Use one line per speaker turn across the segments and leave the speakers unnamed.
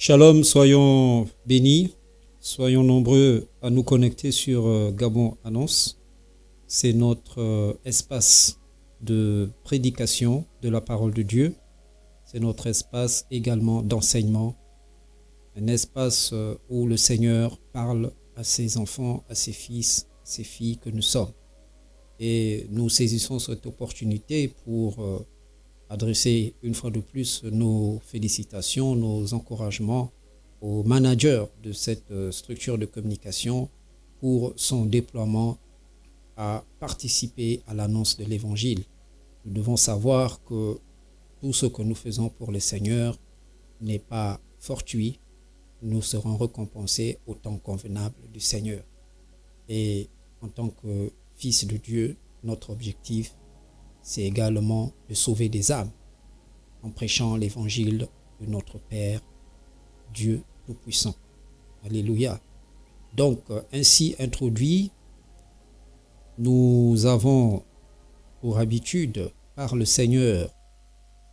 Shalom, soyons bénis, soyons nombreux à nous connecter sur Gabon Annonce. C'est notre espace de prédication de la parole de Dieu. C'est notre espace également d'enseignement. Un espace où le Seigneur parle à ses enfants, à ses fils, à ses filles que nous sommes. Et nous saisissons cette opportunité pour adresser une fois de plus nos félicitations, nos encouragements au manager de cette structure de communication pour son déploiement à participer à l'annonce de l'Évangile. Nous devons savoir que tout ce que nous faisons pour le Seigneur n'est pas fortuit. Nous serons récompensés au temps convenable du Seigneur. Et en tant que fils de Dieu, notre objectif, c'est également de sauver des âmes en prêchant l'évangile de notre Père, Dieu Tout-Puissant. Alléluia. Donc, ainsi introduit, nous avons pour habitude, par le Seigneur,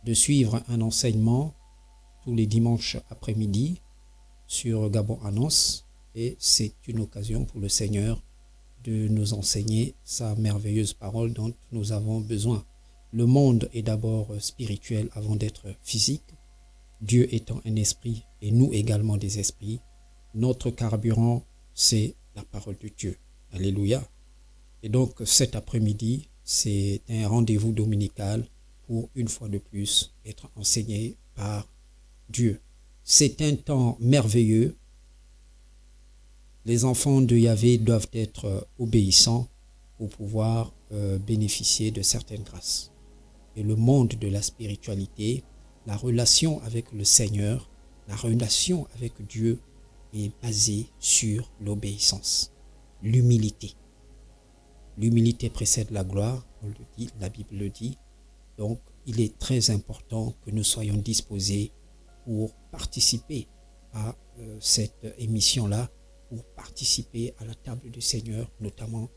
de suivre un enseignement tous les dimanches après-midi sur Gabon Annonce, et c'est une occasion pour le Seigneur de nous enseigner sa merveilleuse parole dont nous avons besoin. Le monde est d'abord spirituel avant d'être physique. Dieu étant un esprit et nous également des esprits, notre carburant, c'est la parole de Dieu. Alléluia. Et donc cet après-midi, c'est un rendez-vous dominical pour une fois de plus être enseigné par Dieu. C'est un temps merveilleux. Les enfants de Yahvé doivent être obéissants pour pouvoir bénéficier de certaines grâces. Et le monde de la spiritualité, la relation avec le Seigneur, la relation avec Dieu est basée sur l'obéissance, l'humilité. L'humilité précède la gloire, on le dit, la Bible le dit. Donc, il est très important que nous soyons disposés pour participer à cette émission-là, pour participer à la table du Seigneur, notamment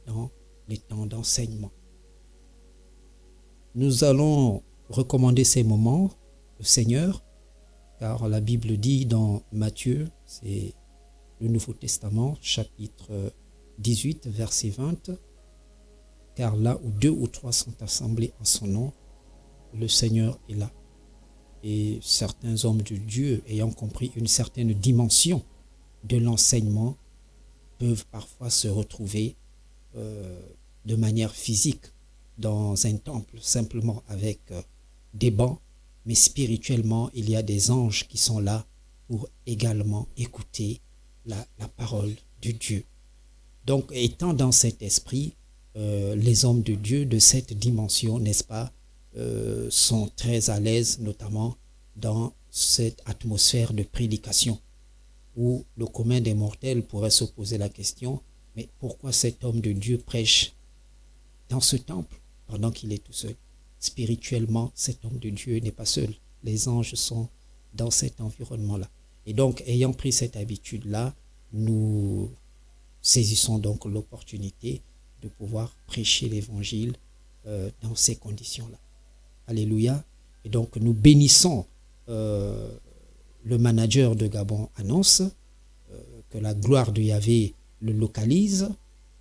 dans les temps d'enseignement. Nous allons recommander ces moments au Seigneur, car la Bible dit dans Matthieu, c'est le Nouveau Testament, chapitre 18, verset 20, « Car là où 2 ou 3 sont assemblés en son nom, le Seigneur est là. » Et certains hommes de Dieu, ayant compris une certaine dimension de l'enseignement, peuvent parfois se retrouver de manière physique dans un temple, simplement avec des bancs, mais spirituellement, il y a des anges qui sont là pour également écouter la parole de Dieu. Donc, étant dans cet esprit, les hommes de Dieu de cette dimension, n'est-ce pas, sont très à l'aise, notamment dans cette atmosphère de prédication, où le commun des mortels pourrait se poser la question, mais pourquoi cet homme de Dieu prêche dans ce temple pendant qu'il est tout seul? Spirituellement, cet homme de Dieu n'est pas seul. Les anges sont dans cet environnement-là. Et donc, ayant pris cette habitude-là, nous saisissons donc l'opportunité de pouvoir prêcher l'évangile dans ces conditions-là. Alléluia. Et donc, nous bénissons le manager de Gabon Annonce, que la gloire de Yahvé le localise,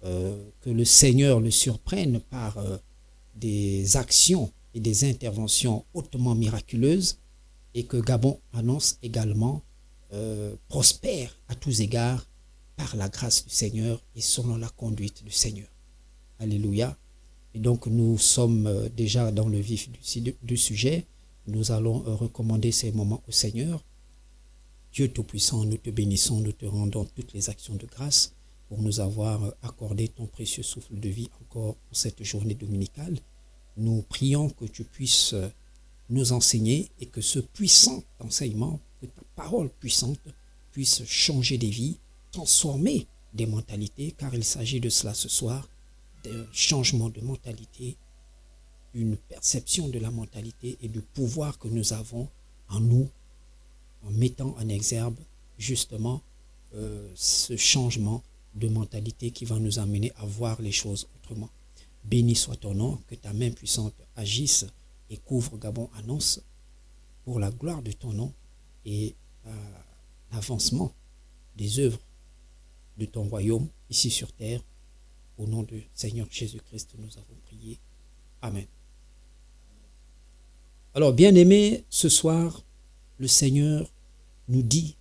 que le Seigneur le surprenne par des actions et des interventions hautement miraculeuses, et que Gabon Annonce également prospère à tous égards par la grâce du Seigneur et selon la conduite du Seigneur. Alléluia. Et donc nous sommes déjà dans le vif du sujet. Nous allons recommander ces moments au Seigneur. Dieu Tout-Puissant, nous te bénissons, nous te rendons toutes les actions de grâce pour nous avoir accordé ton précieux souffle de vie encore pour cette journée dominicale. Nous prions que tu puisses nous enseigner et que ce puissant enseignement, que ta parole puissante puisse changer des vies, transformer des mentalités, car il s'agit de cela ce soir, d'un changement de mentalité, une perception de la mentalité et du pouvoir que nous avons en nous, en mettant en exergue justement ce changement de mentalité qui va nous amener à voir les choses autrement. Béni soit ton nom, que ta main puissante agisse et couvre Gabon Annonce pour la gloire de ton nom et à l'avancement des œuvres de ton royaume ici sur terre. Au nom du Seigneur Jésus-Christ, nous avons prié. Amen. Alors, bien-aimés, ce soir, le Seigneur nous dit,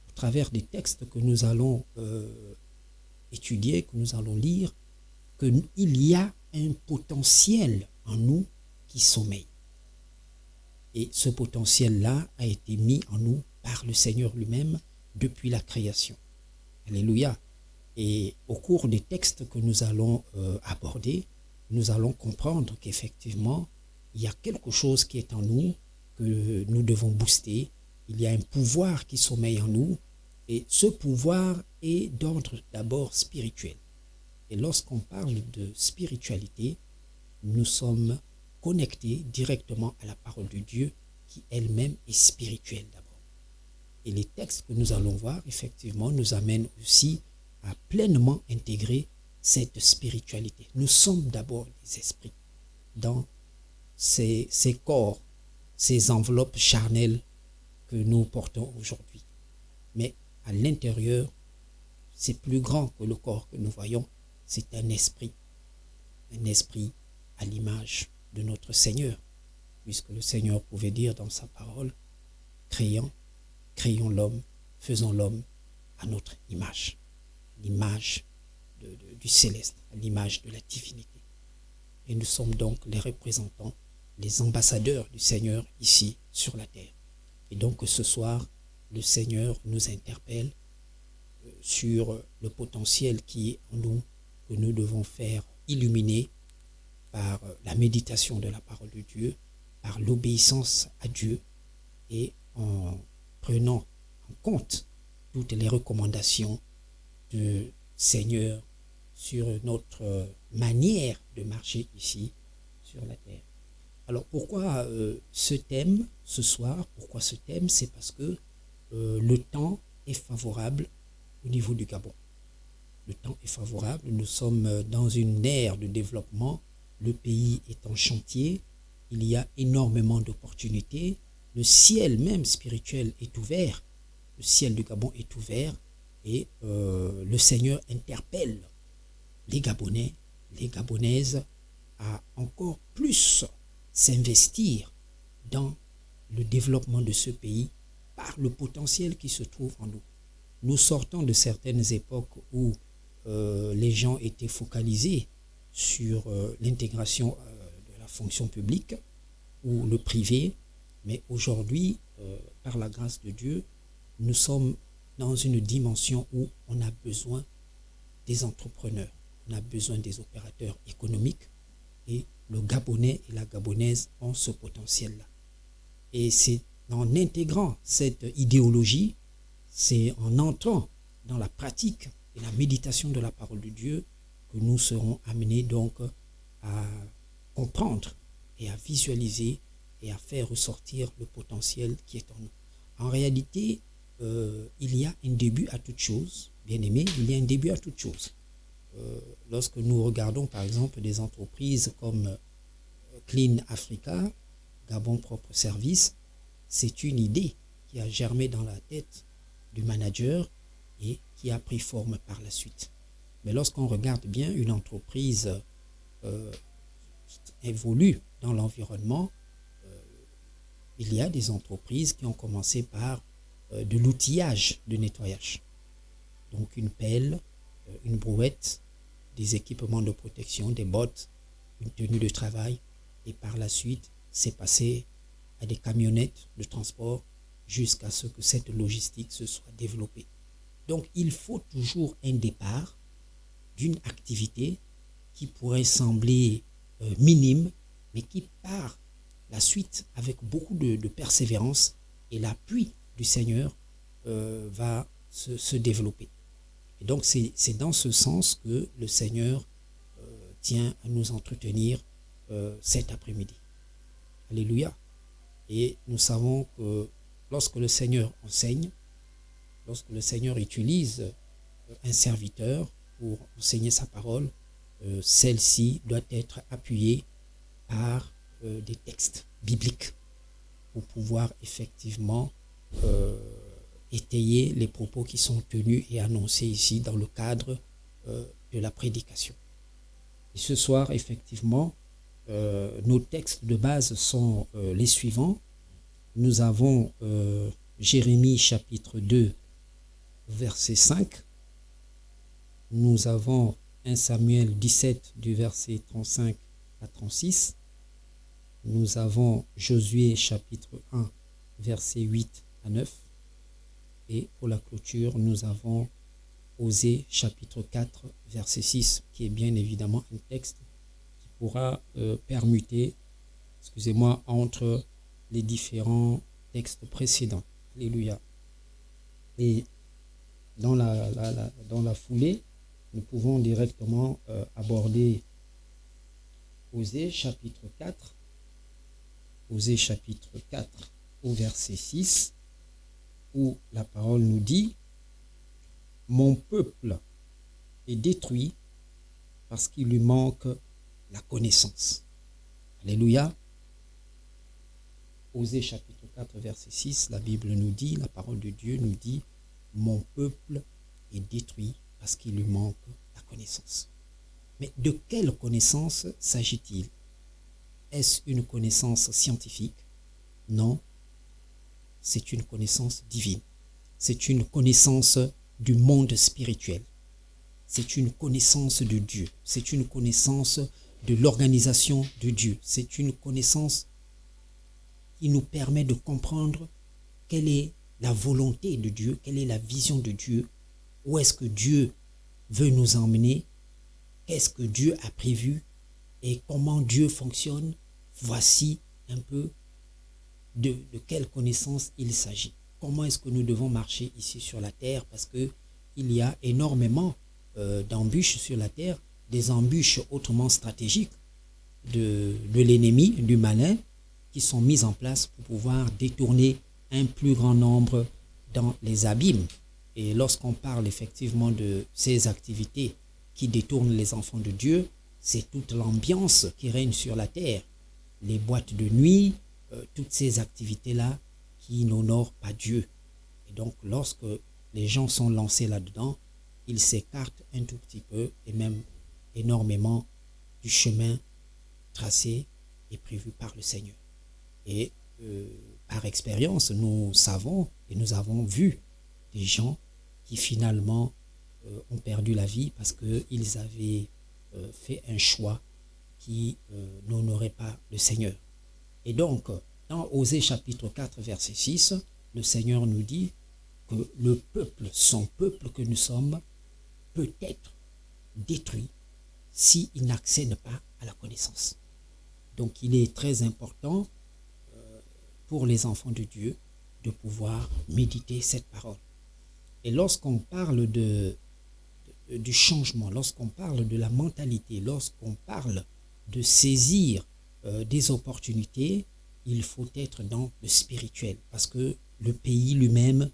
au travers des textes que nous allons étudier, que nous allons lire, qu'il y a un potentiel en nous qui sommeille. Et ce potentiel-là a été mis en nous par le Seigneur lui-même depuis la création. Alléluia. Et au cours des textes que nous allons aborder, nous allons comprendre qu'effectivement, il y a quelque chose qui est en nous que nous devons booster. Il y a un pouvoir qui sommeille en nous et ce pouvoir est d'ordre d'abord spirituel. Et lorsqu'on parle de spiritualité, nous sommes connectés directement à la parole de Dieu qui elle-même est spirituelle d'abord. Et les textes que nous allons voir, effectivement, nous amènent aussi à pleinement intégrer cette spiritualité. Nous sommes d'abord des esprits dans ces corps, ces enveloppes charnelles que nous portons aujourd'hui. Mais à l'intérieur, c'est plus grand que le corps que nous voyons. C'est un esprit à l'image de notre Seigneur, puisque le Seigneur pouvait dire dans sa parole, créons l'homme, faisons l'homme à notre image, l'image du céleste, à l'image de la divinité. Et nous sommes donc les représentants, les ambassadeurs du Seigneur ici sur la terre. Et donc ce soir, le Seigneur nous interpelle sur le potentiel qui est en nous, que nous devons faire illuminer par la méditation de la parole de Dieu, par l'obéissance à Dieu et en prenant en compte toutes les recommandations du Seigneur sur notre manière de marcher ici sur la terre. Alors pourquoi ce thème ce soir? Pourquoi ce thème? C'est parce que le temps est favorable au niveau du Gabon. Le temps est favorable, nous sommes dans une ère de développement, le pays est en chantier, il y a énormément d'opportunités, le ciel même spirituel est ouvert, le ciel du Gabon est ouvert et le Seigneur interpelle les Gabonais, les Gabonaises à encore plus s'investir dans le développement de ce pays par le potentiel qui se trouve en nous. Nous sortons de certaines époques où les gens étaient focalisés sur l'intégration de la fonction publique ou le privé, mais aujourd'hui, par la grâce de Dieu, nous sommes dans une dimension où on a besoin des entrepreneurs, on a besoin des opérateurs économiques et le Gabonais et la Gabonaise ont ce potentiel-là. Et c'est en intégrant cette idéologie, c'est en entrant dans la pratique et la méditation de la parole de Dieu que nous serons amenés donc à comprendre et à visualiser et à faire ressortir le potentiel qui est en nous. En réalité, il y a un début à toute chose, bien aimé, il y a un début à toute chose. Lorsque nous regardons par exemple des entreprises comme Clean Africa, Gabon Propre Service, c'est une idée qui a germé dans la tête du manager et qui a pris forme par la suite. Mais lorsqu'on regarde bien une entreprise évolue dans l'environnement, il y a des entreprises qui ont commencé par de l'outillage de nettoyage. Donc une pelle, une brouette, des équipements de protection, des bottes, une tenue de travail. Et par la suite, c'est passé à des camionnettes de transport jusqu'à ce que cette logistique se soit développée. Donc il faut toujours un départ d'une activité qui pourrait sembler minime, mais qui par la suite, avec beaucoup de persévérance et l'appui du Seigneur, va se développer. Et donc c'est dans ce sens que le Seigneur tient à nous entretenir cet après-midi. Alléluia. Et nous savons que lorsque le Seigneur enseigne, lorsque le Seigneur utilise un serviteur pour enseigner sa parole, celle-ci doit être appuyée par des textes bibliques pour pouvoir effectivement étayer les propos qui sont tenus et annoncés ici dans le cadre de la prédication. Et ce soir, effectivement, nos textes de base sont les suivants. Nous avons Jérémie chapitre 2, verset 5. Nous avons 1 Samuel 17 du verset 35 à 36. Nous avons Josué chapitre 1, verset 8 à 9. Et pour la clôture, nous avons Osée chapitre 4, verset 6, qui est bien évidemment un texte qui pourra permuter, entre les différents textes précédents. Alléluia. Et dans la foulée, nous pouvons directement aborder Osée chapitre 4. Osée chapitre 4 au verset 6, où la parole nous dit « Mon peuple est détruit parce qu'il lui manque la connaissance. » Alléluia. Osée chapitre 4 verset 6, la Bible nous dit, la parole de Dieu nous dit « Mon peuple est détruit parce qu'il lui manque la connaissance. » Mais de quelle connaissance s'agit-il? Est-ce une connaissance scientifique? Non, c'est une connaissance divine. C'est une connaissance du monde spirituel. C'est une connaissance de Dieu. C'est une connaissance de l'organisation de Dieu. C'est une connaissance qui nous permet de comprendre quelle est la volonté de Dieu, quelle est la vision de Dieu, où est-ce que Dieu veut nous emmener, qu'est-ce que Dieu a prévu et comment Dieu fonctionne. Voici un peu de quelle connaissance il s'agit. Comment est-ce que nous devons marcher ici sur la terre, parce qu'il y a énormément d'embûches sur la terre, des embûches autrement stratégiques de l'ennemi, du malin, qui sont mises en place pour pouvoir détourner un plus grand nombre dans les abîmes. Et lorsqu'on parle effectivement de ces activités qui détournent les enfants de Dieu, c'est toute l'ambiance qui règne sur la terre. Les boîtes de nuit, toutes ces activités-là qui n'honorent pas Dieu. Et donc, lorsque les gens sont lancés là-dedans, ils s'écartent un tout petit peu et même énormément du chemin tracé et prévu par le Seigneur. Et par expérience, nous savons et nous avons vu des gens qui finalement ont perdu la vie parce qu'ils avaient fait un choix qui n'honorait pas le Seigneur. Et donc, dans Osée chapitre 4, verset 6, le Seigneur nous dit que le peuple, son peuple que nous sommes, peut être détruit s'il n'accède pas à la connaissance. Donc, il est très important pour les enfants de Dieu de pouvoir méditer cette parole. Et lorsqu'on parle du changement, lorsqu'on parle de la mentalité, lorsqu'on parle de saisir des opportunités, il faut être dans le spirituel, parce que le pays lui-même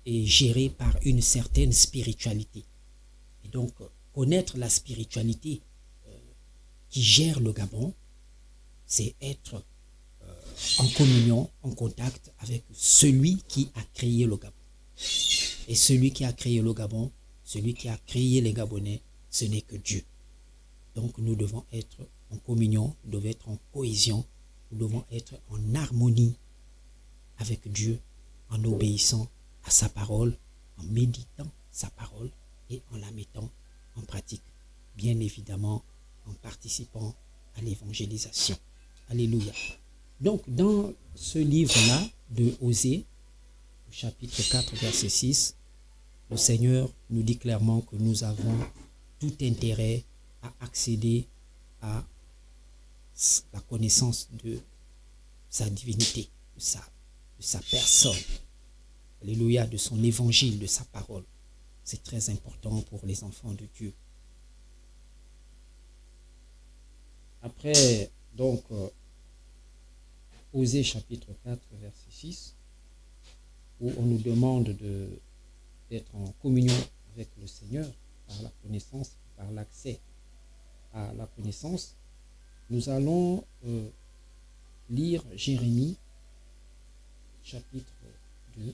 est géré par une certaine spiritualité. Et donc, connaître la spiritualité qui gère le Gabon, c'est être en communion, en contact avec celui qui a créé le Gabon. Et celui qui a créé le Gabon, celui qui a créé les Gabonais, ce n'est que Dieu. Donc nous devons être en communion, nous devons être en cohésion, nous devons être en harmonie avec Dieu, en obéissant à sa parole, en méditant sa parole et en la mettant en pratique. Bien évidemment, en participant à l'évangélisation. Alléluia. Donc, dans ce livre-là de Osée, chapitre 4, verset 6, le Seigneur nous dit clairement que nous avons tout intérêt à accéder à la connaissance de sa divinité, de sa personne. Alléluia, de son évangile, de sa parole. C'est très important pour les enfants de Dieu. Après, donc, Osée chapitre 4, verset 6, où on nous demande d'être en communion avec le Seigneur par la connaissance, par l'accès à la connaissance, nous allons lire Jérémie chapitre 2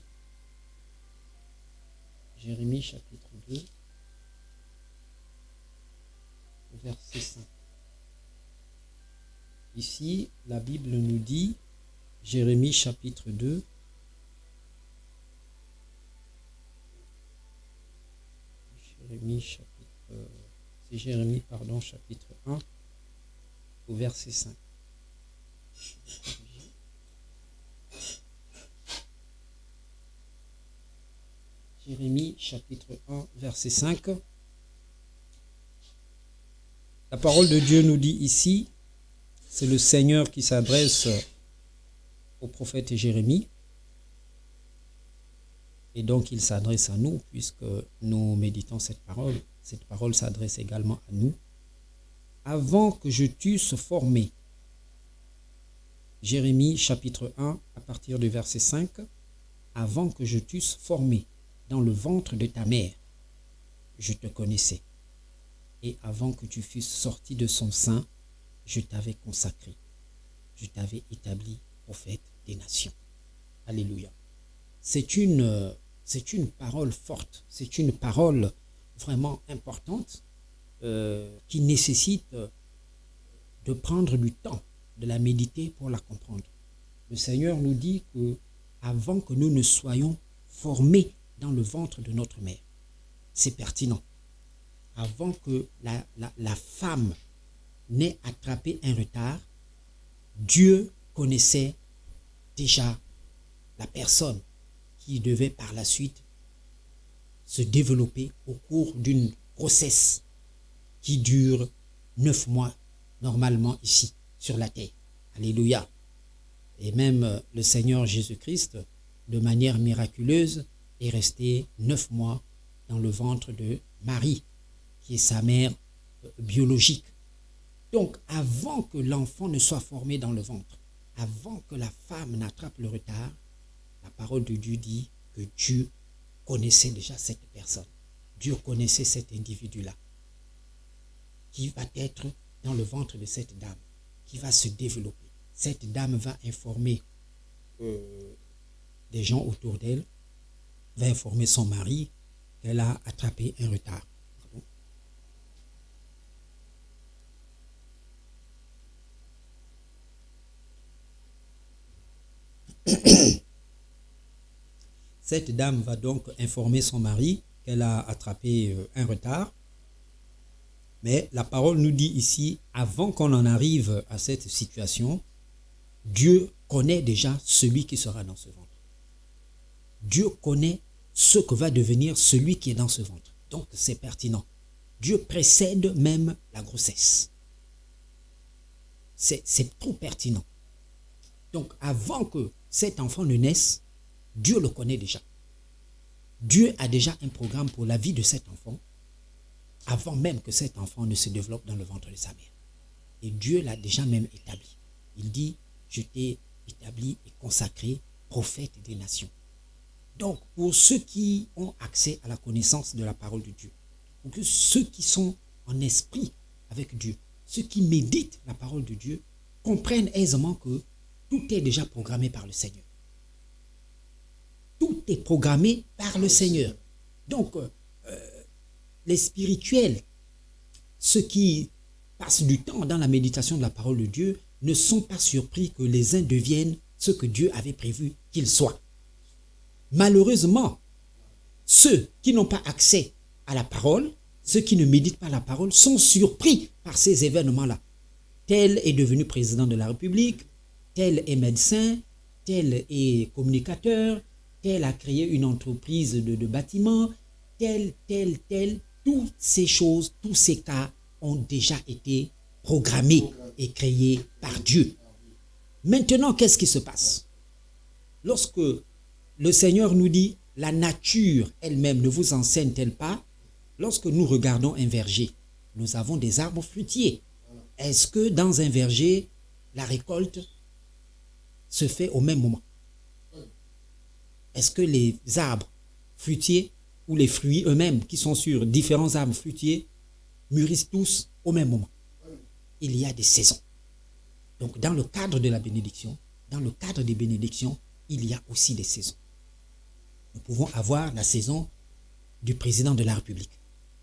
Jérémie chapitre 2, verset 5. Ici, la Bible nous dit, Jérémie chapitre 2, chapitre 1, au verset 5. Jérémie chapitre 1, verset 5. La parole de Dieu nous dit ici, c'est le Seigneur qui s'adresse au prophète Jérémie. Et donc il s'adresse à nous puisque nous méditons cette parole. Cette parole s'adresse également à nous. Avant que je t'eusse formé. Jérémie chapitre 1 à partir du verset 5. Avant que je t'eusse formé dans le ventre de ta mère, je te connaissais. Et avant que tu fusses sorti de son sein, je t'avais consacré. Je t'avais établi prophète des nations. Alléluia. C'est une parole forte, c'est une parole vraiment importante qui nécessite de prendre du temps, de la méditer pour la comprendre. Le Seigneur nous dit que avant que nous ne soyons formés dans le ventre de notre mère, c'est pertinent. Avant que la femme n'ait attrapé un retard, Dieu connaissait déjà la personne qui devait par la suite se développer au cours d'une grossesse qui dure 9 mois normalement ici sur la terre. Alléluia. Et même le Seigneur Jésus-Christ, de manière miraculeuse, est resté 9 mois dans le ventre de Marie, qui est sa mère biologique. Donc, avant que l'enfant ne soit formé dans le ventre, avant que la femme n'attrape le retard, la parole de Dieu dit que Dieu connaissait déjà cette personne. Dieu connaissait cet individu-là, qui va être dans le ventre de cette dame, qui va se développer. Cette dame va informer des gens autour d'elle, va informer son mari qu'elle a attrapé un retard. Cette dame va donc informer son mari qu'elle a attrapé un retard. Mais la parole nous dit ici, avant qu'on en arrive à cette situation, Dieu connaît déjà celui qui sera dans ce ventre. Dieu connaît ce que va devenir celui qui est dans ce ventre. Donc c'est pertinent. Dieu précède même la grossesse. C'est trop pertinent. Donc avant que cet enfant ne naisse, Dieu le connaît déjà. Dieu a déjà un programme pour la vie de cet enfant avant même que cet enfant ne se développe dans le ventre de sa mère. Et Dieu l'a déjà même établi. Il dit, je t'ai établi et consacré prophète des nations. Donc, pour ceux qui ont accès à la connaissance de la parole de Dieu, pour que ceux qui sont en esprit avec Dieu, ceux qui méditent la parole de Dieu, comprennent aisément que tout est déjà programmé par le Seigneur. Tout est programmé par le Seigneur. Donc, les spirituels, ceux qui passent du temps dans la méditation de la parole de Dieu, ne sont pas surpris que les uns deviennent ce que Dieu avait prévu qu'ils soient. Malheureusement, ceux qui n'ont pas accès à la parole, ceux qui ne méditent pas la parole, sont surpris par ces événements-là. Tel est devenu président de la République, tel est médecin, tel est communicateur, tel a créé une entreprise de bâtiment, tel. Toutes ces choses, tous ces cas ont déjà été programmés et créés par Dieu. Maintenant, qu'est-ce qui se passe? Lorsque le Seigneur nous dit, la nature elle-même ne vous enseigne-t-elle pas? Lorsque nous regardons un verger, nous avons des arbres fruitiers. Est-ce que dans un verger, la récolte se fait au même moment? Est-ce que les arbres fruitiers ou les fruits eux-mêmes qui sont sur différents arbres fruitiers mûrissent tous au même moment? Il y a des saisons. Donc dans le cadre de la bénédiction, dans le cadre des bénédictions, il y a aussi des saisons. Nous pouvons avoir la saison du président de la République.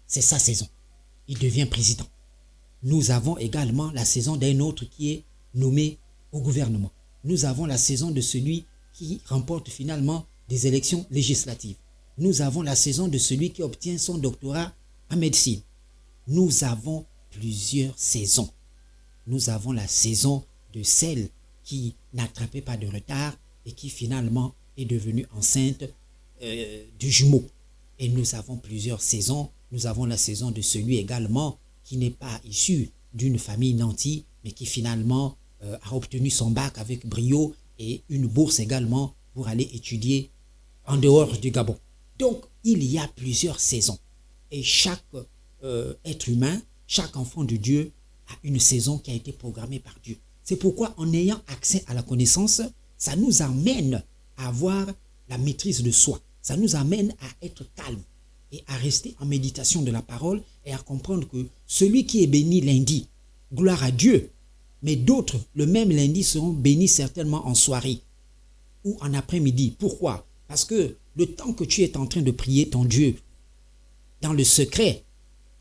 C'est sa saison. Il devient président. Nous avons également la saison d'un autre qui est nommé au gouvernement. Nous avons la saison de celui qui remporte finalement des élections législatives. Nous avons la saison de celui qui obtient son doctorat en médecine. Nous avons plusieurs saisons. Nous avons la saison de celle qui n'attrapait pas de retard et qui finalement est devenue enceinte du jumeau. Et nous avons plusieurs saisons. Nous avons la saison de celui également qui n'est pas issu d'une famille nantie, mais qui finalement a obtenu son bac avec brio et une bourse également pour aller étudier en dehors du Gabon. Donc, il y a plusieurs saisons. Et chaque être humain, chaque enfant de Dieu a une saison qui a été programmée par Dieu. C'est pourquoi en ayant accès à la connaissance, ça nous amène à avoir la maîtrise de soi. Ça nous amène à être calme et à rester en méditation de la parole et à comprendre que celui qui est béni lundi, gloire à Dieu, mais d'autres, le même lundi, seront bénis certainement en soirée ou en après-midi. Pourquoi? Parce que le temps que tu es en train de prier ton Dieu dans le secret,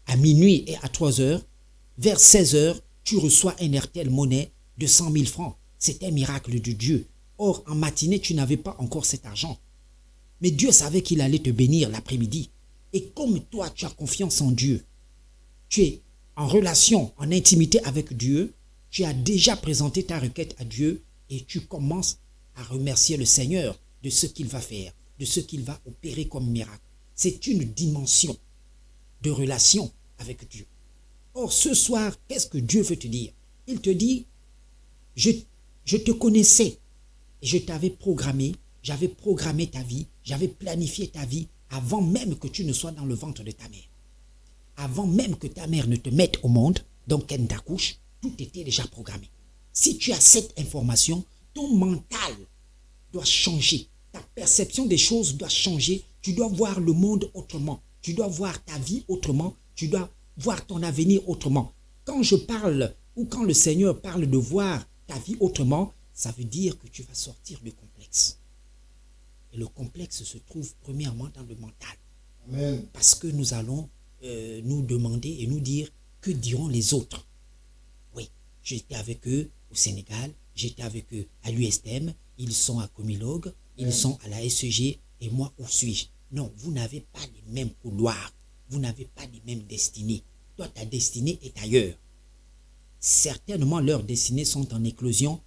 à minuit et à 3 heures, vers 16 heures, tu reçois un RTL monnaie de 100 000 francs. C'est un miracle de Dieu. Or, en matinée, tu n'avais pas encore cet argent. Mais Dieu savait qu'il allait te bénir l'après-midi. Et comme toi, tu as confiance en Dieu, tu es en relation, en intimité avec Dieu, tu as déjà présenté ta requête à Dieu et tu commences à remercier le Seigneur de ce qu'il va faire, de ce qu'il va opérer comme miracle. C'est une dimension de relation avec Dieu. Or, ce soir, qu'est-ce que Dieu veut te dire? Il te dit, je te connaissais et je t'avais programmé, j'avais programmé ta vie, j'avais planifié ta vie avant même que tu ne sois dans le ventre de ta mère. Avant même que ta mère ne te mette au monde, donc qu'elle t'accouche, tout était déjà programmé. Si tu as cette information, ton mental doit changer. Ta perception des choses doit changer. Tu dois voir le monde autrement. Tu dois voir ta vie autrement. Tu dois voir ton avenir autrement. Quand je parle ou quand le Seigneur parle de voir ta vie autrement, ça veut dire que tu vas sortir du complexe. Et le complexe se trouve premièrement dans le mental. Amen. Parce que nous allons nous demander et nous dire que diront les autres. Oui, j'étais avec eux au Sénégal, j'étais avec eux à l'USTM, ils sont à Comilog, ils sont à la SEG et moi où suis-je? Non, vous n'avez pas les mêmes couloirs, vous n'avez pas les mêmes destinées. Toi, ta destinée est ailleurs. Certainement, leurs destinées sont en éclosion,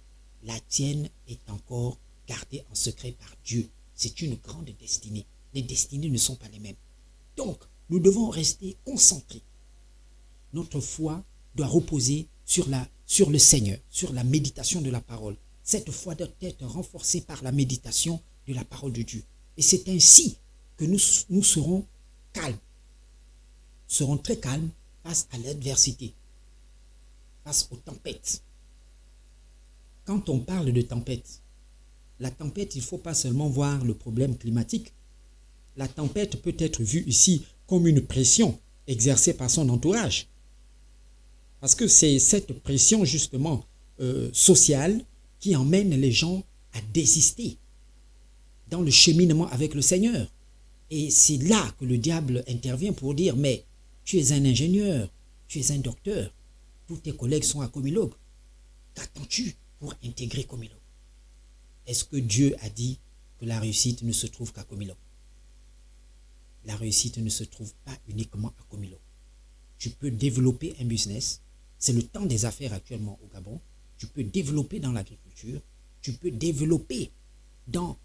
la tienne est encore gardée en secret par Dieu. C'est une grande destinée. Les destinées ne sont pas les mêmes. Donc, nous devons rester concentrés. Notre foi doit reposer sur le Seigneur, sur la méditation de la parole. Cette foi doit être renforcée par la méditation de la parole de Dieu. Et c'est ainsi que nous serons calmes, serons très calmes face à l'adversité, face aux tempêtes. Quand on parle de tempête, la tempête, il ne faut pas seulement voir le problème climatique. La tempête peut être vue ici comme une pression exercée par son entourage. Parce que c'est cette pression justement sociale qui emmène les gens à désister dans le cheminement avec le Seigneur. Et c'est là que le diable intervient pour dire, mais tu es un ingénieur, tu es un docteur, tous tes collègues sont à Comilog. Qu'attends-tu pour intégrer Comilog? Est-ce que Dieu a dit que la réussite ne se trouve qu'à Comilog? La réussite ne se trouve pas uniquement à Comilog. Tu peux développer un business. C'est le temps des affaires actuellement au Gabon. Tu peux développer dans l'agriculture. Tu peux développer dans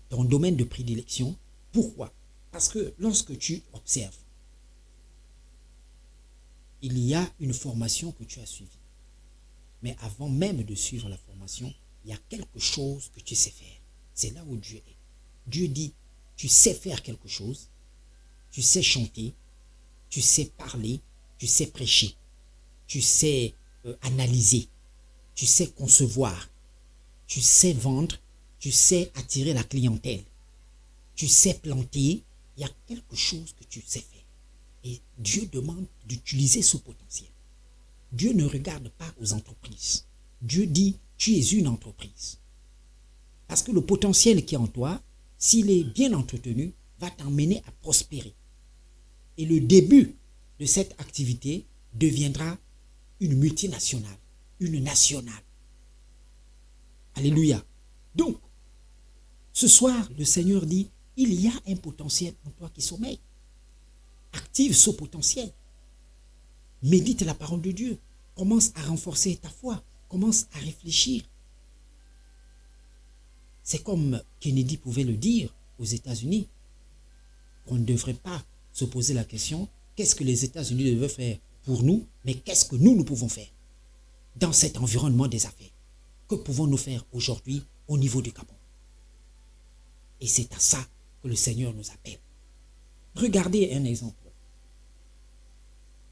ton domaine de prédilection. Pourquoi? Parce que lorsque tu observes, il y a une formation que tu as suivie. Mais avant même de suivre la formation, il y a quelque chose que tu sais faire. C'est là où Dieu est. Dieu dit, tu sais faire quelque chose, tu sais chanter, tu sais parler, tu sais prêcher, tu sais analyser, tu sais concevoir, tu sais vendre, tu sais attirer la clientèle, tu sais planter, il y a quelque chose que tu sais faire. Et Dieu demande d'utiliser ce potentiel. Dieu ne regarde pas aux entreprises. Dieu dit, tu es une entreprise. Parce que le potentiel qui est en toi, s'il est bien entretenu, va t'emmener à prospérer. Et le début de cette activité deviendra une multinationale, une nationale. Alléluia. Donc, ce soir, le Seigneur dit, il y a un potentiel en toi qui sommeille. Active ce potentiel. Médite la parole de Dieu. Commence à renforcer ta foi. Commence à réfléchir. C'est comme Kennedy pouvait le dire aux États-Unis. On ne devrait pas se poser la question, qu'est-ce que les États-Unis devraient faire pour nous, mais qu'est-ce que nous pouvons faire dans cet environnement des affaires? Que pouvons-nous faire aujourd'hui au niveau du Gabon? Et c'est à ça que le Seigneur nous appelle. Regardez un exemple.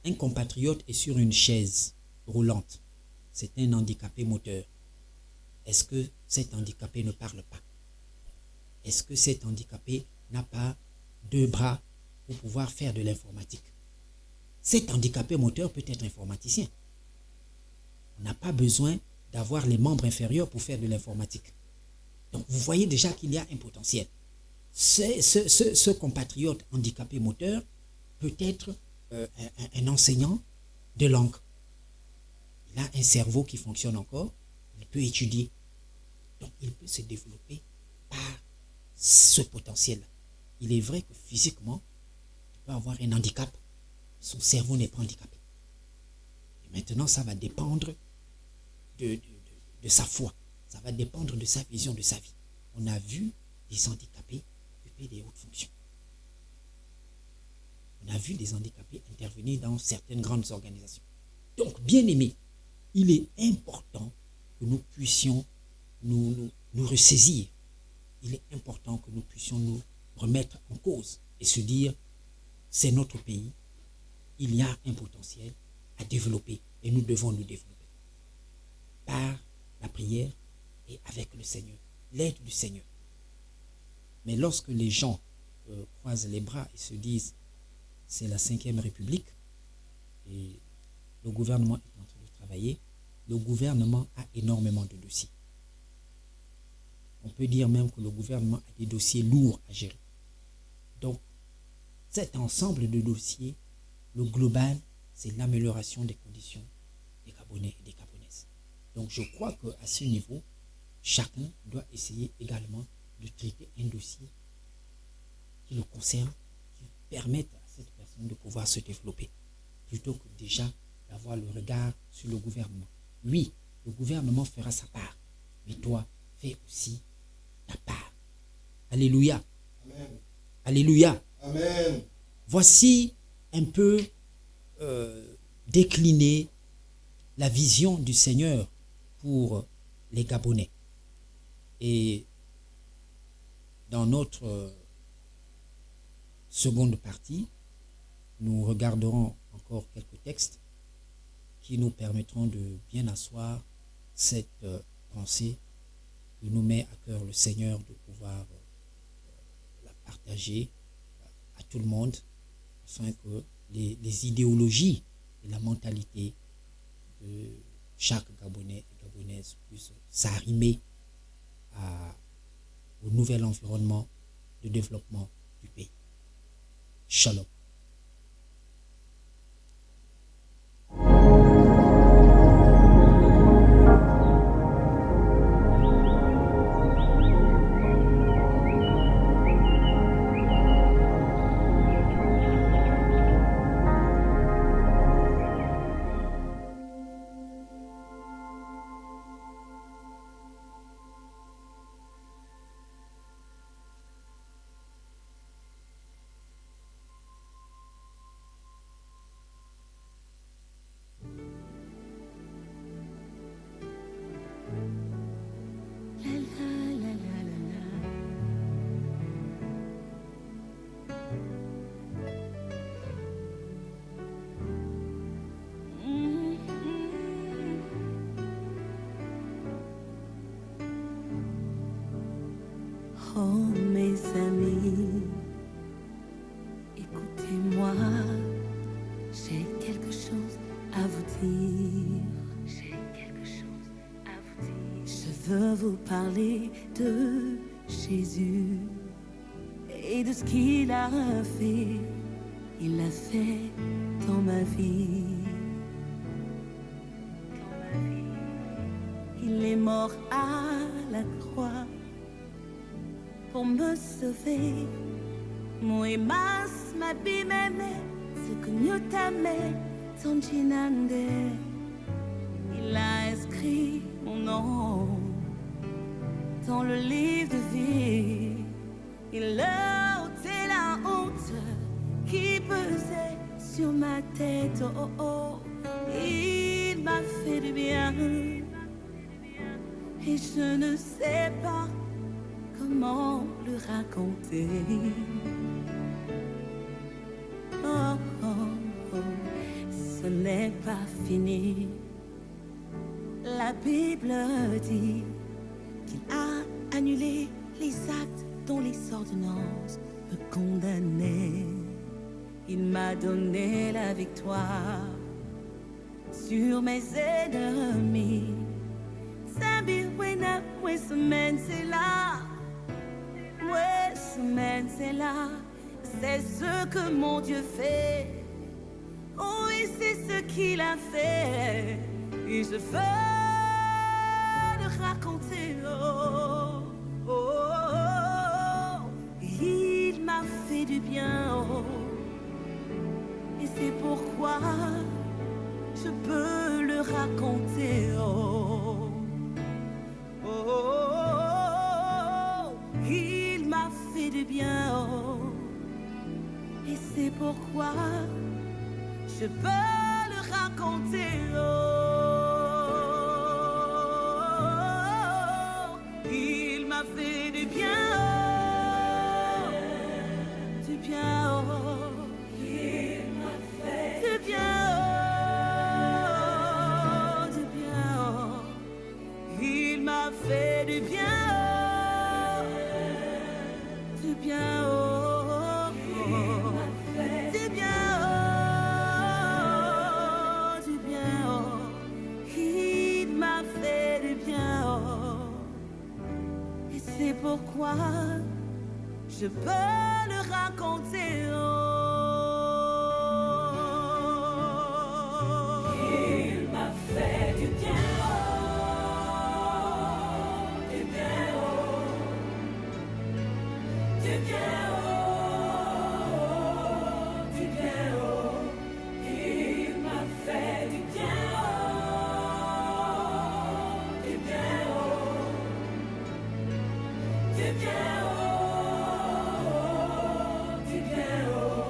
Un compatriote est sur une chaise roulante. C'est un handicapé moteur. Est-ce que cet handicapé ne parle pas? Est-ce que cet handicapé n'a pas 2 bras pour pouvoir faire de l'informatique? Cet handicapé moteur peut être informaticien. On n'a pas besoin d'avoir les membres inférieurs pour faire de l'informatique. Donc vous voyez déjà qu'il y a un potentiel. Ce compatriote handicapé moteur peut être un enseignant de langue. Il a un cerveau qui fonctionne encore. Il peut étudier. Donc il peut se développer par ce potentiel-là. Il est vrai que physiquement, il peut avoir un handicap. Son cerveau n'est pas handicapé. Et maintenant, ça va dépendre de sa foi. Ça va dépendre de sa vision de sa vie. On a vu des handicapés occuper des hautes fonctions. On a vu des handicapés intervenir dans certaines grandes organisations. Donc, bien aimés, il est important que nous puissions nous ressaisir. Il est important que nous puissions nous remettre en cause et se dire, c'est notre pays, il y a un potentiel à développer et nous devons nous développer par la prière et avec le Seigneur, l'aide du Seigneur. Mais lorsque les gens croisent les bras et se disent, c'est la 5e République et le gouvernement est en train de travailler, le gouvernement a énormément de dossiers. On peut dire même que le gouvernement a des dossiers lourds à gérer. Donc, cet ensemble de dossiers, le global, c'est l'amélioration des conditions des Gabonais et des Gabonaises. Donc, je crois qu'à ce niveau, chacun doit essayer également de traiter un dossier qui le concerne, qui permette à cette personne de pouvoir se développer, plutôt que déjà d'avoir le regard sur le gouvernement. Oui, le gouvernement fera sa part, mais toi, fais aussi ta part. Alléluia.
Amen.
Alléluia.
Amen.
Voici un peu décliner la vision du Seigneur pour les Gabonais. Et dans notre seconde partie, nous regarderons encore quelques textes qui nous permettront de bien asseoir cette pensée que nous met à cœur le Seigneur de pouvoir la partager à tout le monde afin que les idéologies et la mentalité de chaque Gabonais et Gabonaise puissent s'arrimer au nouvel environnement de développement du pays. Shalom.
Oh mes amis, écoutez-moi, j'ai quelque chose à vous dire. J'ai quelque chose à vous dire. Je veux vous parler de Jésus. et de ce qu'il a fait. Il l'a fait dans ma vie. Il est mort à la croix pour me sauver. Moi mas mabimeme sekunyutame tonjinande. Il a inscrit mon nom dans le livre de vie. Il a ôté la honte qui pesait sur ma tête. Oh, oh, oh. Il m'a fait du bien et je ne sais pas comment le raconter. Oh, oh, oh, ce n'est pas fini. La Bible dit qu'il a annulé les actes dont les ordonnances me condamnaient. Il m'a donné la victoire sur mes ennemis. Sambi wena, ouais semaine c'est là. Ouais semaine c'est là. C'est ce que mon Dieu fait. Oh oui, c'est ce qu'il a fait. Et je veux le raconter. Oh, oh, oh, oh. Il m'a fait du bien. Oh. Et c'est pourquoi je peux le raconter. Oh, oh, oh, oh. Il m'a fait du bien. Oh. Et c'est pourquoi je peux le raconter. Oh, il m'a fait du bien. Oh, du bien. Oh, il m'a fait du bien. Oh, du bien. Oh, il m'a fait du bien. Oh, du bien. Oh. C'est pourquoi je peux le raconter. Oh. Il m'a fait du bien. Oh. Du bien. Oh. Du bien. Oh. Du bien. Oh. Il m'a fait du bien. Oh. Du bien. Oh. Du bien, oh, du bien, oh.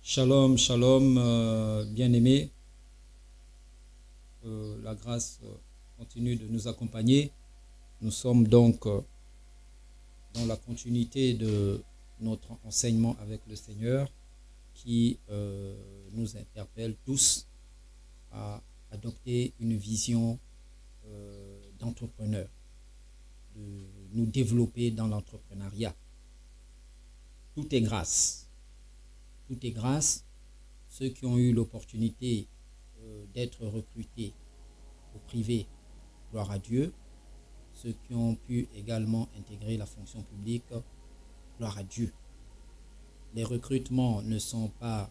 Shalom, shalom, bien-aimés. La grâce continue de nous accompagner. Nous sommes donc dans la continuité de notre enseignement avec le Seigneur qui nous interpelle tous à adopter une vision d'entrepreneur, de nous développer dans l'entrepreneuriat. Tout est grâce. Tout est grâce. Ceux qui ont eu l'opportunité d'être recrutés au privé, gloire à Dieu. Ceux qui ont pu également intégrer la fonction publique, gloire à Dieu. Les recrutements ne sont pas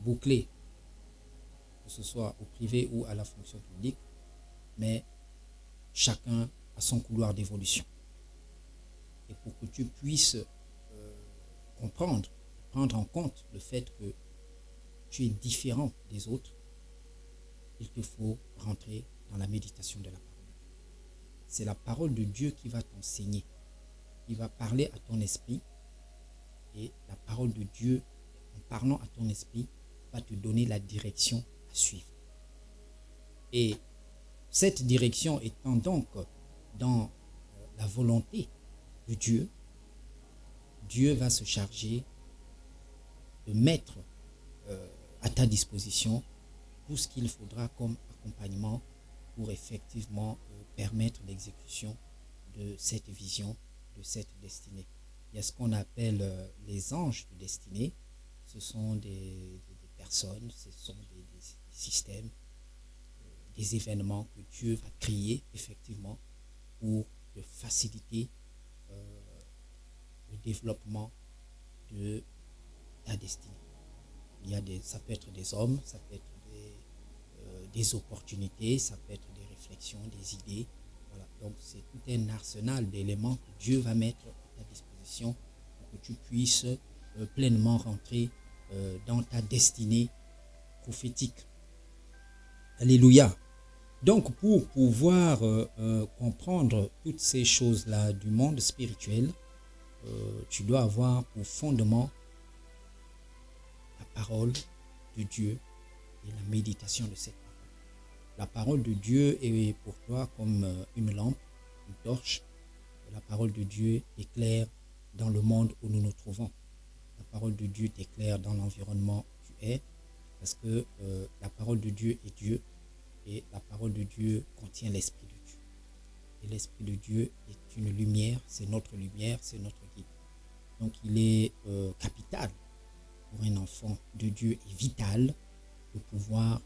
bouclés, que ce soit au privé ou à la fonction publique, mais chacun a son couloir d'évolution. Et pour que tu puisses comprendre, prendre en compte le fait que tu es différent des autres, il te faut rentrer dans la méditation de la parole de Dieu. C'est la parole de Dieu qui va t'enseigner, qui va parler à ton esprit, et la parole de Dieu, en parlant à ton esprit, va te donner la direction à suivre. Et cette direction étant donc dans la volonté de Dieu, Dieu va se charger de mettre à ta disposition tout ce qu'il faudra comme accompagnement pour effectivement permettre l'exécution de cette vision, de cette destinée. Il y a ce qu'on appelle les anges de destinée. Ce sont des personnes, ce sont des systèmes, des événements que Dieu va créer effectivement pour te faciliter le développement de ta destinée. Ça peut être des hommes, ça peut être des opportunités, ça peut être des réflexions, des idées. Voilà. Donc c'est tout un arsenal d'éléments que Dieu va mettre à ta disposition pour que tu puisses pleinement rentrer dans ta destinée prophétique. Alléluia. Donc pour pouvoir comprendre toutes ces choses-là du monde spirituel, tu dois avoir pour fondement la parole de Dieu et la méditation de cette parole. La parole de Dieu est pour toi comme une lampe, une torche. La parole de Dieu éclaire dans le monde où nous nous trouvons. La parole de Dieu t'éclaire dans l'environnement où tu es, parce que la parole de Dieu est Dieu et la parole de Dieu contient l'Esprit de Dieu. Et l'Esprit de Dieu est une lumière, c'est notre guide. Donc il est capital pour un enfant de Dieu et vital de pouvoir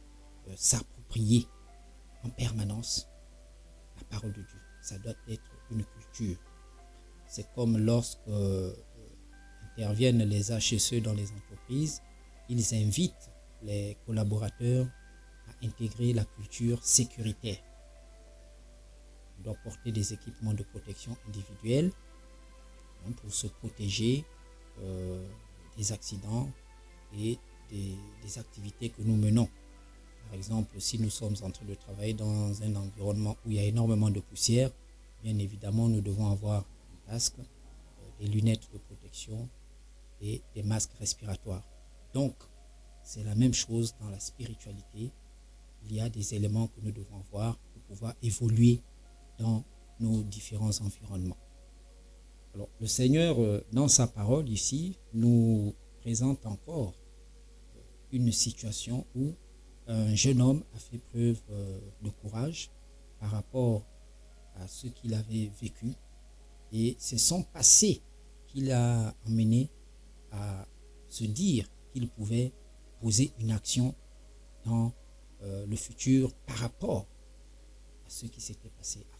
s'approprier en permanence la parole de Dieu. Ça doit être une culture. C'est comme lorsque interviennent les HSE dans les entreprises, ils invitent les collaborateurs à intégrer la culture sécuritaire. On doit porter des équipements de protection individuelle pour se protéger des accidents et des activités que nous menons. Par exemple, si nous sommes en train de travailler dans un environnement où il y a énormément de poussière, bien évidemment, nous devons avoir un casque, des lunettes de protection et des masques respiratoires. Donc, c'est la même chose dans la spiritualité. Il y a des éléments que nous devons avoir pour pouvoir évoluer dans nos différents environnements. Alors, le Seigneur, dans sa parole ici, nous présente encore une situation où un jeune homme a fait preuve de courage par rapport à ce qu'il avait vécu. Et c'est son passé qui l'a amené à se dire qu'il pouvait poser une action dans le futur par rapport à ce qui s'était passé avant.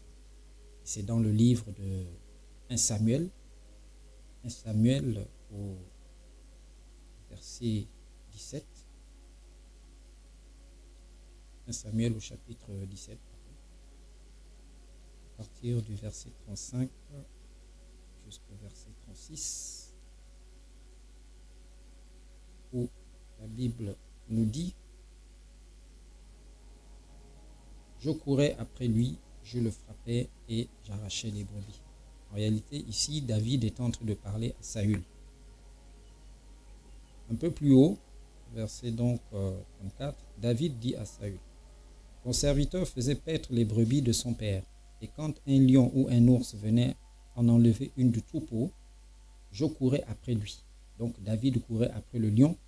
C'est dans le livre de 1 Samuel au verset 17. 1 Samuel au chapitre 17, à partir du verset 35 jusqu'au verset 36, où la Bible nous dit: je courais après lui, je le frappais et j'arrachais les brebis. En réalité, ici, David est en train de parler à Saül. Un peu plus haut, verset donc 34, David dit à Saül, « Ton serviteur faisait paître les brebis de son père, et quand un lion ou un ours venait en enlever une du troupeau, je courais après lui. » Donc David courait après le lion,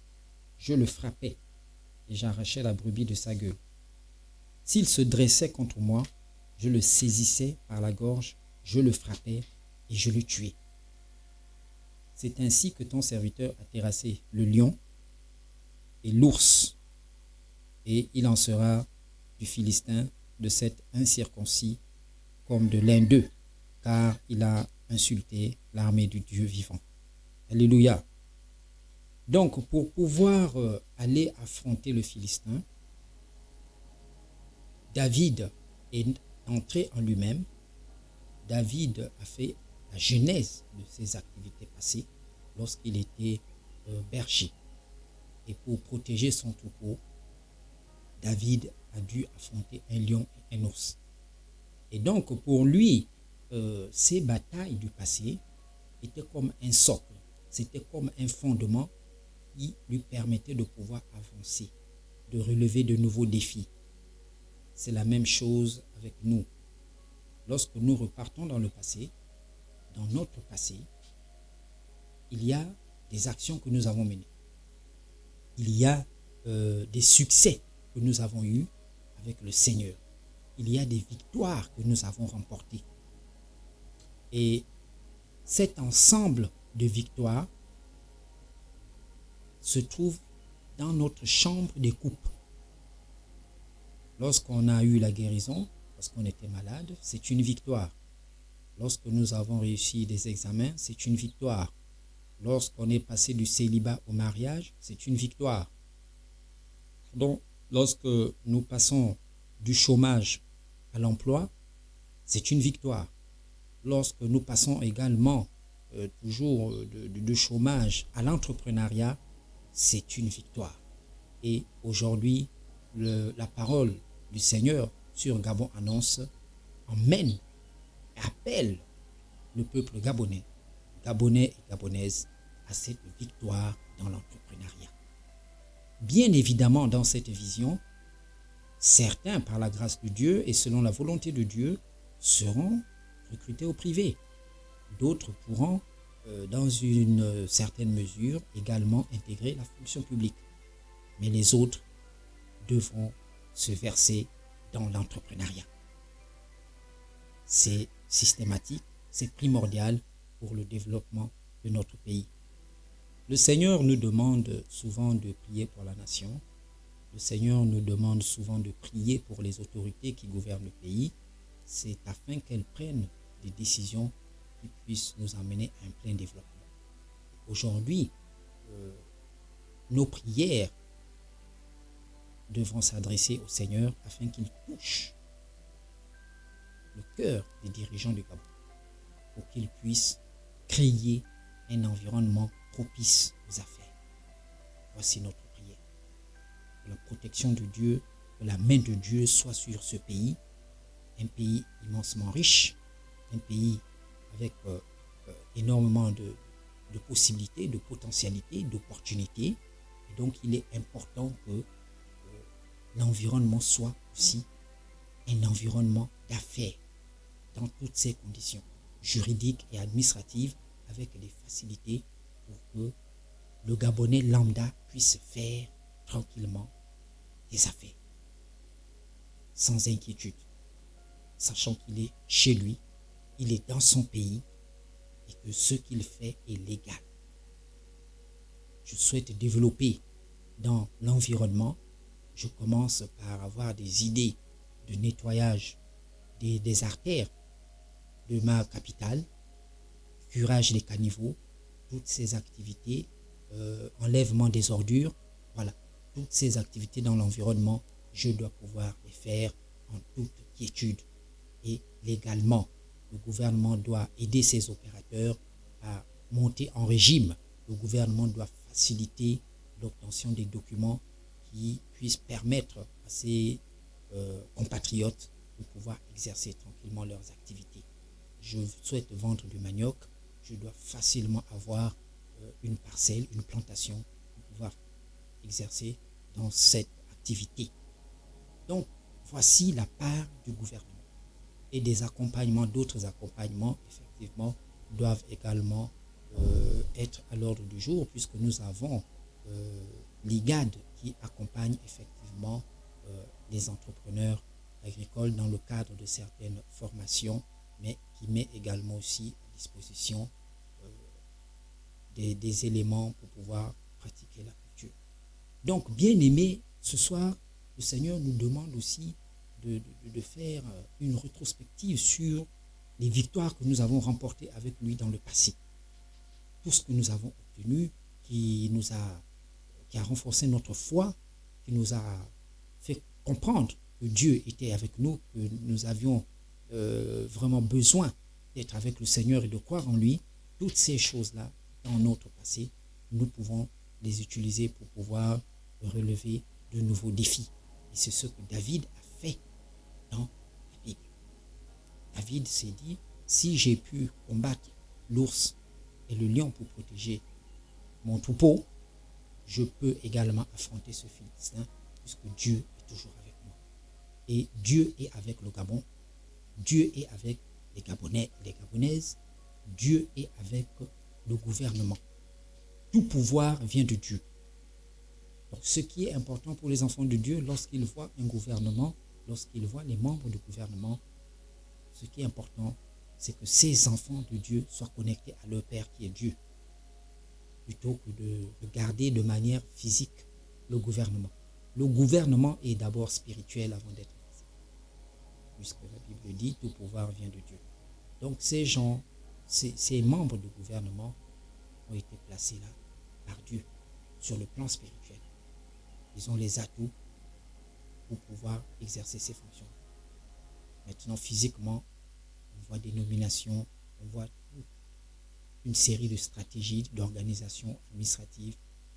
je le frappais et j'arrachais la brebis de sa gueule. S'il se dressait contre moi, je le saisissais par la gorge, je le frappais et je le tuais. C'est ainsi que ton serviteur a terrassé le lion et l'ours, et il en sera du Philistin, de cet incirconcis, comme de l'un d'eux, car il a insulté l'armée du Dieu vivant. Alléluia. Donc, pour pouvoir aller affronter le Philistin, David est entré en lui-même. David a fait la genèse de ses activités passées lorsqu'il était berger. Et pour protéger son troupeau, David a dû affronter un lion et un ours. Et donc, pour lui, ces batailles du passé étaient comme un socle, c'était comme un fondement qui lui permettait de pouvoir avancer, de relever de nouveaux défis. C'est la même chose avec nous. Lorsque nous repartons dans le passé, dans notre passé, il y a des actions que nous avons menées. Il y a des succès que nous avons eus avec le Seigneur. Il y a des victoires que nous avons remportées. Et cet ensemble de victoires se trouve dans notre chambre des coupes. Lorsqu'on a eu la guérison, parce qu'on était malade, c'est une victoire. Lorsque nous avons réussi des examens, c'est une victoire. Lorsqu'on est passé du célibat au mariage, c'est une victoire. Donc, lorsque nous passons du chômage à l'emploi, c'est une victoire. Lorsque nous passons également toujours de chômage à l'entrepreneuriat, c'est une victoire. Et aujourd'hui, la parole du Seigneur sur Gabon Annonce emmène et appelle le peuple gabonais et gabonaises à cette victoire dans l'entrepreneuriat. Bien évidemment, dans cette vision, certains, par la grâce de Dieu et selon la volonté de Dieu, seront recrutés au privé. D'autres pourront, dans une certaine mesure, également intégrer la fonction publique. Mais les autres devront se verser dans l'entrepreneuriat. C'est systématique, c'est primordial pour le développement de notre pays. Le Seigneur nous demande souvent de prier pour la nation. Le Seigneur nous demande souvent de prier pour les autorités qui gouvernent le pays. C'est afin qu'elles prennent des décisions qui puissent nous amener à un plein développement. Aujourd'hui, nos prières devront s'adresser au Seigneur afin qu'il touche le cœur des dirigeants du Gabon pour qu'ils puissent créer un environnement propice aux affaires. Voici notre prière. Que la protection de Dieu, que la main de Dieu soit sur ce pays, un pays immensement riche, un pays avec énormément de possibilités, de potentialités, d'opportunités. Et donc, il est important que l'environnement soit aussi un environnement d'affaires dans toutes ses conditions juridiques et administratives avec des facilités pour que le Gabonais lambda puisse faire tranquillement des affaires sans inquiétude, sachant qu'il est chez lui, il est dans son pays et que ce qu'il fait est légal. Je souhaite développer dans l'environnement. Je commence par avoir des idées de nettoyage des artères de ma capitale, curage des caniveaux, toutes ces activités, enlèvement des ordures, voilà, toutes ces activités dans l'environnement, je dois pouvoir les faire en toute quiétude et légalement. Le gouvernement doit aider ses opérateurs à monter en régime. Le gouvernement doit faciliter l'obtention des documents qui puissent permettre à ses compatriotes de pouvoir exercer tranquillement leurs activités. Je souhaite vendre du manioc, je dois facilement avoir une parcelle, une plantation pouvoir exercer dans cette activité. Donc, voici la part du gouvernement. Et des accompagnements, d'autres accompagnements, effectivement, doivent également être à l'ordre du jour, puisque nous avons l'IGAD qui accompagne effectivement les entrepreneurs agricoles dans le cadre de certaines formations, mais qui met également aussi à disposition des éléments pour pouvoir pratiquer la culture. Donc, bien aimé, ce soir, le Seigneur nous demande aussi de faire une rétrospective sur les victoires que nous avons remportées avec lui dans le passé. Tout ce que nous avons obtenu, qui a renforcé notre foi, qui nous a fait comprendre que Dieu était avec nous, que nous avions vraiment besoin d'être avec le Seigneur et de croire en lui. Toutes ces choses-là, dans notre passé, nous pouvons les utiliser pour pouvoir relever de nouveaux défis. Et c'est ce que David a fait dans la Bible. David s'est dit, si j'ai pu combattre l'ours et le lion pour protéger mon troupeau, je peux également affronter ce Philistin, puisque Dieu est toujours avec moi. Et Dieu est avec le Gabon, Dieu est avec les Gabonais et les Gabonaises, Dieu est avec le gouvernement. Tout pouvoir vient de Dieu. Donc, ce qui est important pour les enfants de Dieu, lorsqu'ils voient un gouvernement, lorsqu'ils voient les membres du gouvernement, ce qui est important, c'est que ces enfants de Dieu soient connectés à leur Père qui est Dieu, plutôt que de regarder de manière physique le gouvernement. Le gouvernement est d'abord spirituel avant d'être physique, puisque la Bible dit tout pouvoir vient de Dieu. Donc ces gens, ces membres du gouvernement ont été placés là par Dieu sur le plan spirituel. Ils ont les atouts pour pouvoir exercer ces fonctions. Maintenant, physiquement, on voit des nominations, on voit une série de stratégies, d'organisations administratives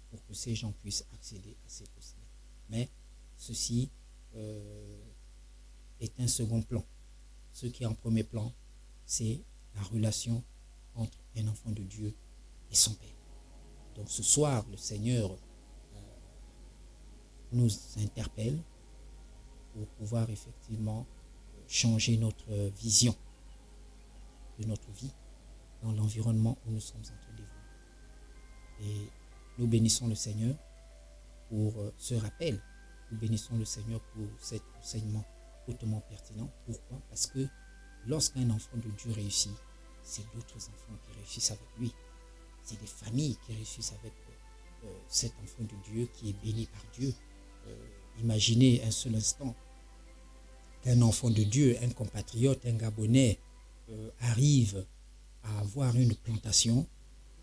pour que ces gens puissent accéder à ces postes-là. Mais ceci est un second plan. Ce qui est en premier plan, c'est la relation entre un enfant de Dieu et son Père. Donc ce soir, le Seigneur nous interpelle pour pouvoir effectivement changer notre vision de notre vie dans l'environnement où nous sommes en train d'évoluer. Et nous bénissons le Seigneur pour ce rappel. Nous bénissons le Seigneur pour cet enseignement hautement pertinent. Pourquoi? Parce que lorsqu'un enfant de Dieu réussit, c'est d'autres enfants qui réussissent avec lui. C'est des familles qui réussissent avec cet enfant de Dieu qui est béni par Dieu. Imaginez un seul instant qu'un enfant de Dieu, un compatriote, un Gabonais arrive à avoir une plantation.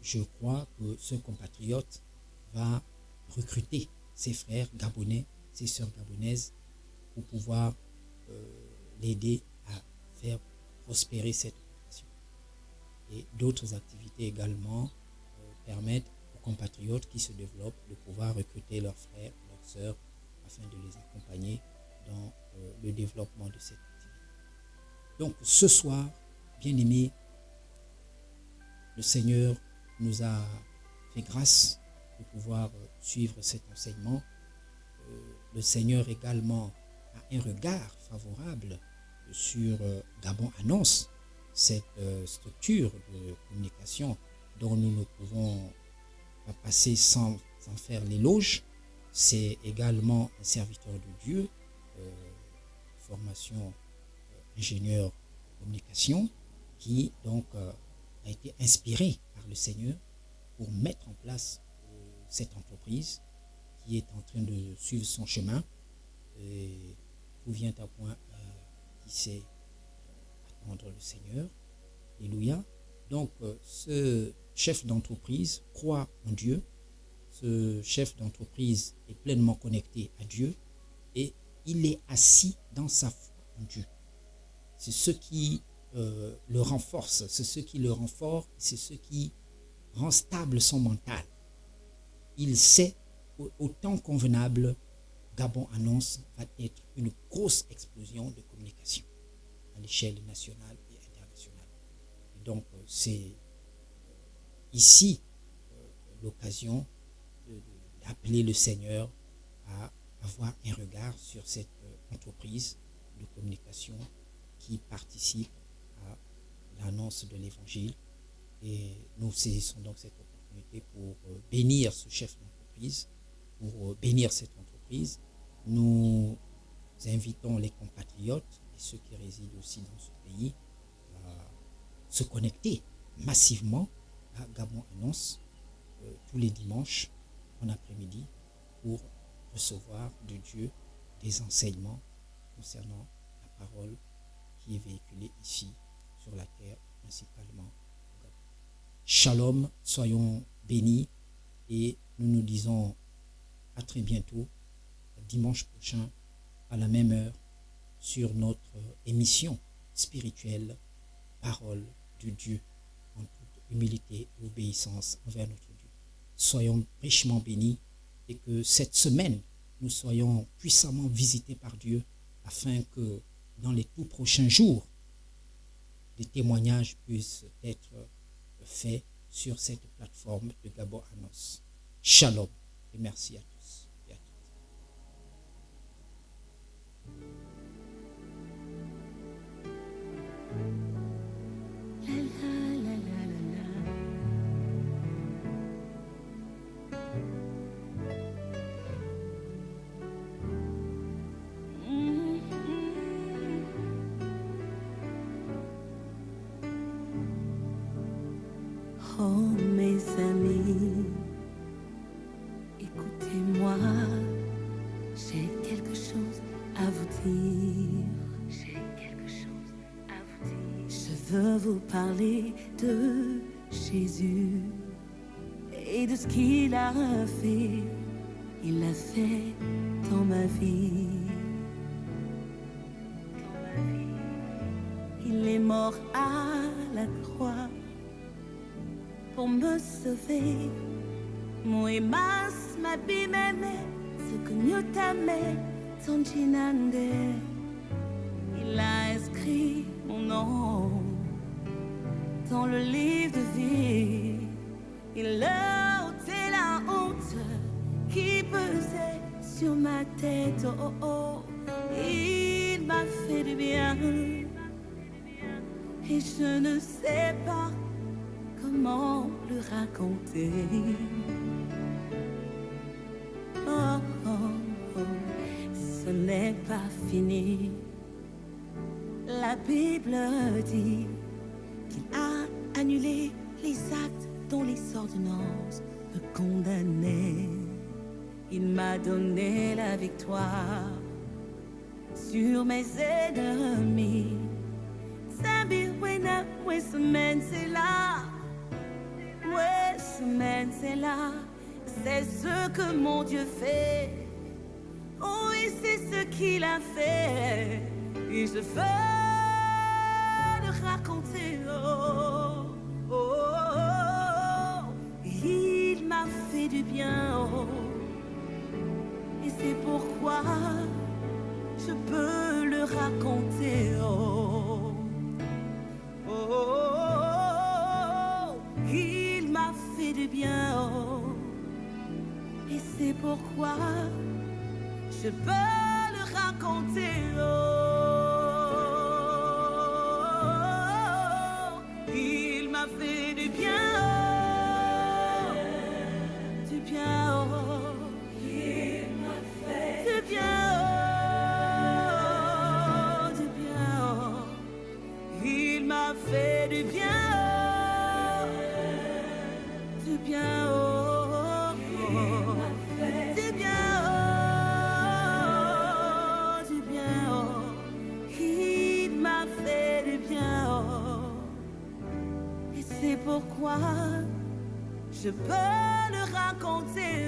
Je crois que ce compatriote va recruter ses frères gabonais, ses sœurs gabonaises pour pouvoir l'aider à faire prospérer cette plantation. Et d'autres activités également permettent aux compatriotes qui se développent de pouvoir recruter leurs frères, leurs sœurs, afin de les accompagner dans le développement de cette activité. Donc ce soir, bien-aimés, le Seigneur nous a fait grâce de pouvoir suivre cet enseignement. Le Seigneur également a un regard favorable sur Gabon Annonce, cette structure de communication dont nous ne pouvons pas passer sans faire l'éloge. C'est également un serviteur de Dieu, formation ingénieur de communication, qui donc a été inspiré par le Seigneur pour mettre en place cette entreprise qui est en train de suivre son chemin. Et tout vient à point qui sait attendre le Seigneur. Alléluia. Donc ce chef d'entreprise croit en Dieu. Ce chef d'entreprise est pleinement connecté à Dieu et il est assis dans sa foi en Dieu. C'est ce qui le renforce, c'est ce qui le rend fort, c'est ce qui rend stable son mental. Il sait au temps convenable, Gabon Annonce va être une grosse explosion de communication à l'échelle nationale et internationale. Et donc c'est ici l'occasion de d'appeler le Seigneur à avoir un regard sur cette entreprise de communication qui participe à l'annonce de l'Évangile. Et nous saisissons donc cette opportunité pour bénir ce chef d'entreprise, pour bénir cette entreprise. Nous invitons les compatriotes et ceux qui résident aussi dans ce pays à se connecter massivement à Gabon Annonce tous les dimanches en après-midi pour recevoir de Dieu des enseignements concernant la parole qui est véhiculée ici sur la terre, principalement au Gabon. Shalom, soyons bénis et nous nous disons à très bientôt, dimanche prochain, à la même heure, sur notre émission spirituelle, Parole de Dieu, en toute humilité et obéissance envers notre Dieu. Soyons richement bénis et que cette semaine, nous soyons puissamment visités par Dieu afin que dans les tout prochains jours, des témoignages puissent être faits sur cette plateforme de Gabon Annonce. Shalom et merci à tous et à toutes.
Oh mes amis, écoutez-moi, j'ai quelque chose à vous dire. J'ai quelque chose à vous dire. Je veux vous parler de Jésus et de ce qu'il a fait. Il l'a fait dans ma vie. Il est mort à la croix pour me sauver. Moi mas mabimeme sukunyutame tonjinande. Il a inscrit mon nom dans le livre de vie. Il a ôté la honte qui pesait sur ma tête. Oh, oh, oh. Il m'a fait du bien et je ne sais pas comment le raconter. Oh, oh, oh, ce n'est pas fini. La Bible dit qu'il a annulé les actes dont les ordonnances me condamnaient. Il m'a donné la victoire sur mes ennemis. Sambi wena, ouais, semaine c'est là. Ouais, semaine c'est là. C'est ce que mon Dieu fait. Oh, oui, c'est ce qu'il a fait. Et je veux le raconter. Oh, oh, oh, oh. Il m'a fait du bien. Oh. Et c'est pourquoi je peux le raconter. Oh, oh, oh, oh. Il m'a fait du bien. Oh. Et c'est pourquoi je peux le raconter. Oh, il m'a fait du bien. Oh, du bien. Oh, il m'a fait du bien. Oh, du bien. Oh, il m'a fait du bien. Oh, du bien. Oh. C'est pourquoi je peux le raconter.